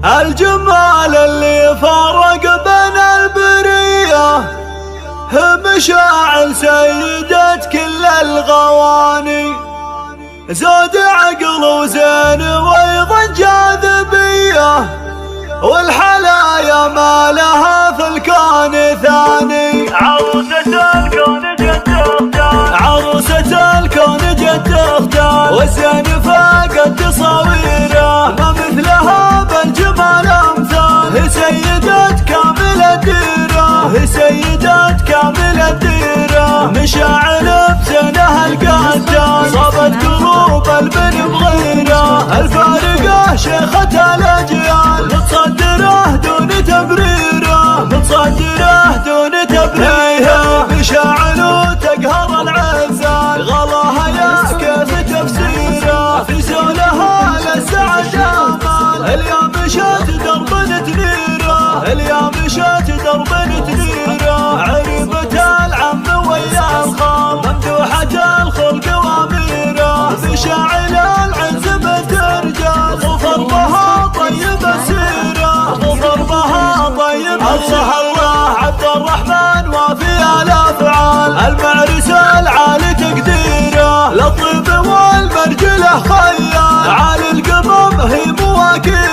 الجمال اللي فرق بين البرية، مشاعل سيدة كل الغواني، زود عقل وزين وايضا جاذبية، والحلايا ما لها في الكون ثاني. عروسة الكون جد اختار، عروسة الكون جد اختار، والزين فاقت تصاويره، ما مثلها بالجمال امثال، هي سيدة كامل الديرة، هي سيدة كامل الديرة، مشاعل بزينها القتال، صابت قلوب البن بغيره، الفارقة شيخة الاجيال، متصدره دون تبريره، متصدره دون تبريره، مشاعل تقهر العزال، غلاها يا كيف تفسيره، في زولها للسعد امان، اليوم مشت درب تنيره، اليوم مشت درب تنيره، عريبة العم ويا الخال، ممدوحة الخلق واميره، مشاعل العز بالرجال، ظفر بها طيب السيره، ظفر بها طيب السيره. الله عبد الرحمن وفي الافعال، المعرس العالي تقديره، للطيب والمرجله خيال، عالي القمم هي مواكب